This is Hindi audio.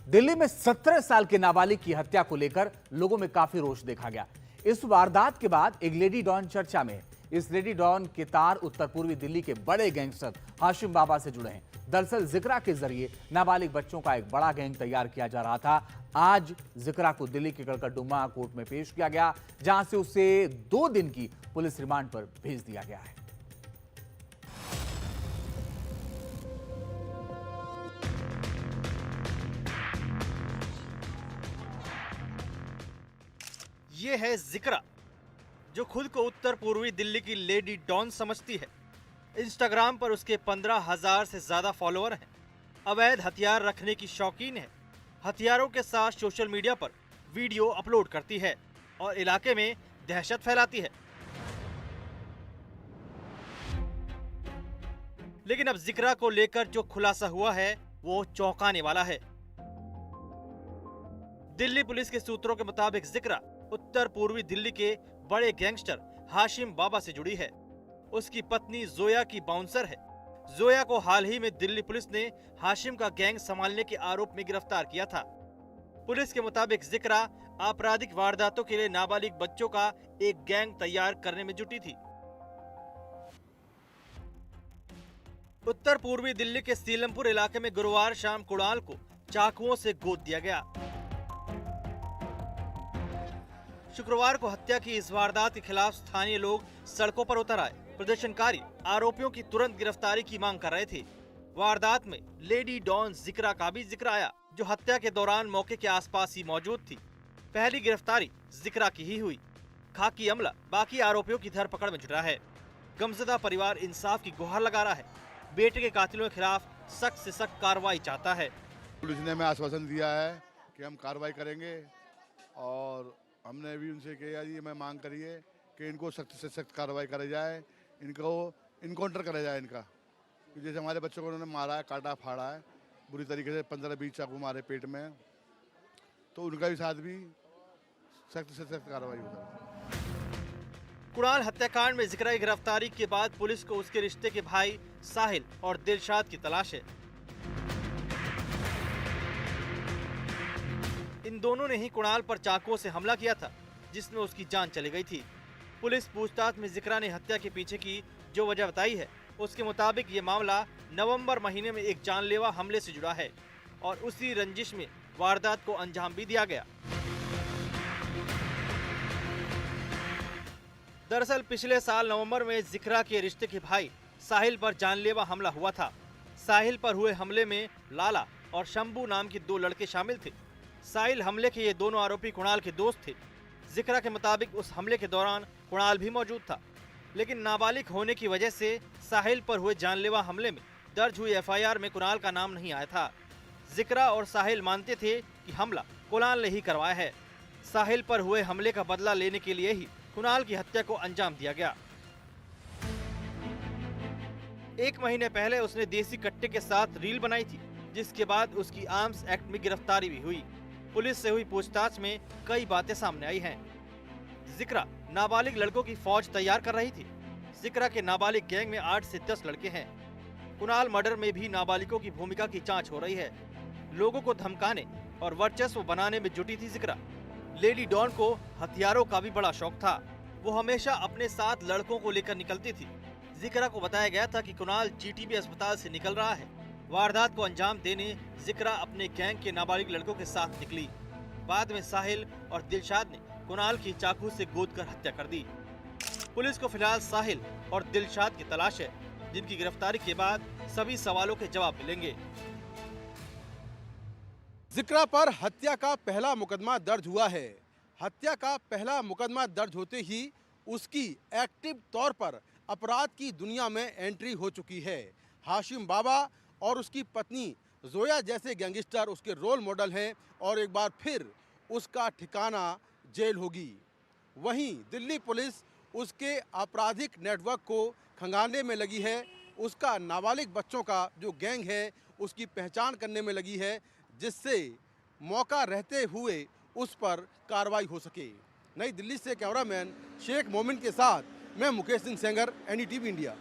दिल्ली में 17 साल के नाबालिग की हत्या को लेकर लोगों में काफी रोष देखा गया। इस वारदात के बाद एक लेडी डॉन चर्चा में है। इस लेडी डॉन के तार उत्तर पूर्वी दिल्ली के बड़े गैंगस्टर हाशिम बाबा से जुड़े हैं। दरअसल जिक्रा के जरिए नाबालिग बच्चों का एक बड़ा गैंग तैयार किया जा रहा था। आज जिक्रा को दिल्ली के कड़कड़डुमा कोर्ट में पेश किया गया, जहां से उसे 2 दिन की पुलिस रिमांड पर भेज दिया गया है। ये है जिक्रा, जो खुद को उत्तर पूर्वी दिल्ली की लेडी डॉन समझती है। इंस्टाग्राम पर उसके 15,000 से ज्यादा फॉलोअर हैं। अवैध हथियार रखने की शौकीन है। हथियारों के साथ सोशल मीडिया पर वीडियो अपलोड करती है और इलाके में दहशत फैलाती है। लेकिन अब जिक्रा को लेकर जो खुलासा हुआ है वो चौंकाने वाला है। दिल्ली पुलिस के सूत्रों के मुताबिक जिक्रा उत्तर पूर्वी दिल्ली के बड़े गैंगस्टर हाशिम बाबा से जुड़ी है। उसकी पत्नी जोया की बाउंसर है। जोया को हाल ही में दिल्ली पुलिस ने हाशिम का गैंग संभालने के आरोप में गिरफ्तार किया था। पुलिस के मुताबिक जिक्रा आपराधिक वारदातों के लिए नाबालिग बच्चों का एक गैंग तैयार करने में जुटी थी। उत्तर पूर्वी दिल्ली के सीलमपुर इलाके में गुरुवार शाम कुणाल को चाकुओं से गोद दिया गया। शुक्रवार को हत्या की इस वारदात के खिलाफ स्थानीय लोग सड़कों पर उतर आए। प्रदर्शनकारी आरोपियों की तुरंत गिरफ्तारी की मांग कर रहे थे। वारदात में लेडी डॉन जिक्रा का भी जिक्र आया, जो हत्या के दौरान मौके के आसपास ही मौजूद थी। पहली गिरफ्तारी जिक्रा की ही हुई। खाकी अमला बाकी आरोपियों की धरपकड़ में जुटा है। गमजदा परिवार इंसाफ की गुहार लगा रहा है। बेटे के कातिलों के खिलाफ सख्त से सख्त कार्रवाई चाहता है। पुलिस ने हमें आश्वासन दिया है कि हम कार्रवाई करेंगे और हमने भी उनसे किया जी, मैं मांग करिए कि इनको सख्त से सख्त कार्रवाई करी जाए, इनको इनकाउंटर करा जाए इनका। जैसे हमारे बच्चों को उन्होंने मारा है, काटा फाड़ा है बुरी तरीके से, 15-20 चाकू मारे पेट में, तो उनका भी साथ भी सख्त से सख्त कार्रवाई होगा। कुणाल हत्याकांड में जिक्रा की गिरफ्तारी के बाद पुलिस को उसके रिश्ते के भाई साहिल और दिलशाद की तलाश है। इन दोनों ने ही कुणाल पर चाकुओं से हमला किया था, जिसमें उसकी जान चली गई थी। पुलिस पूछताछ में जिक्रा ने हत्या के पीछे की जो वजह बताई है, उसके मुताबिक ये मामला नवंबर महीने में एक जानलेवा हमले से जुड़ा है और उसी रंजिश में वारदात को अंजाम भी दिया गया। दरअसल पिछले साल नवंबर में जिक्रा के रिश्ते के भाई साहिल पर जानलेवा हमला हुआ था। साहिल पर हुए हमले में लाला और शंभू नाम के 2 लड़के शामिल थे। साहिल हमले के ये दोनों आरोपी कुणाल के दोस्त थे। जिक्रा के मुताबिक उस हमले के दौरान कुणाल भी मौजूद था, लेकिन नाबालिग होने की वजह से साहिल पर हुए जानलेवा हमले में दर्ज हुई एफआईआर में कुणाल का नाम नहीं आया था। जिक्रा और साहिल मानते थे कि हमला कुणाल ने ही करवाया है। साहिल पर हुए हमले का बदला लेने के लिए ही कुणाल की हत्या को अंजाम दिया गया। 1 महीने पहले उसने देसी कट्टे के साथ रील बनाई थी, जिसके बाद उसकी आर्म्स एक्ट में गिरफ्तारी भी हुई। पुलिस से हुई पूछताछ में कई बातें सामने आई हैं। जिक्रा नाबालिग लड़कों की फौज तैयार कर रही थी। जिक्रा के नाबालिग गैंग में 8 से 10 लड़के हैं। कुणाल मर्डर में भी नाबालिगों की भूमिका की जांच हो रही है। लोगों को धमकाने और वर्चस्व बनाने में जुटी थी जिक्रा। लेडी डॉन को हथियारों का भी बड़ा शौक था। वो हमेशा अपने साथ लड़कों को लेकर निकलती थी। जिक्रा को बताया गया था कि कुणाल जीटीबी अस्पताल से निकल रहा है। वारदात को अंजाम देने जिक्रा अपने गैंग के नाबालिग लड़कों के साथ निकली। बाद में साहिल और दिलशाद ने कुणाल की चाकू से गोदकर हत्या कर दी। पुलिस को फिलहाल साहिल और दिलशाद की तलाश है, जिनकी गिरफ्तारी के बाद सभी सवालों के जवाब मिलेंगे। जिक्रा पर हत्या का पहला मुकदमा दर्ज हुआ है। हत्या का पहला मुकदमा दर्ज होते ही उसकी एक्टिव तौर पर अपराध की दुनिया में एंट्री हो चुकी है। हाशिम बाबा और उसकी पत्नी जोया जैसे गैंगस्टर उसके रोल मॉडल हैं और एक बार फिर उसका ठिकाना जेल होगी। वहीं दिल्ली पुलिस उसके आपराधिक नेटवर्क को खंगालने में लगी है। उसका नाबालिग बच्चों का जो गैंग है उसकी पहचान करने में लगी है, जिससे मौका रहते हुए उस पर कार्रवाई हो सके। नई दिल्ली से कैमरामैन शेख मोमिन के साथ मैं मुकेश सिंह सेंगर, एनडीटीवी इंडिया।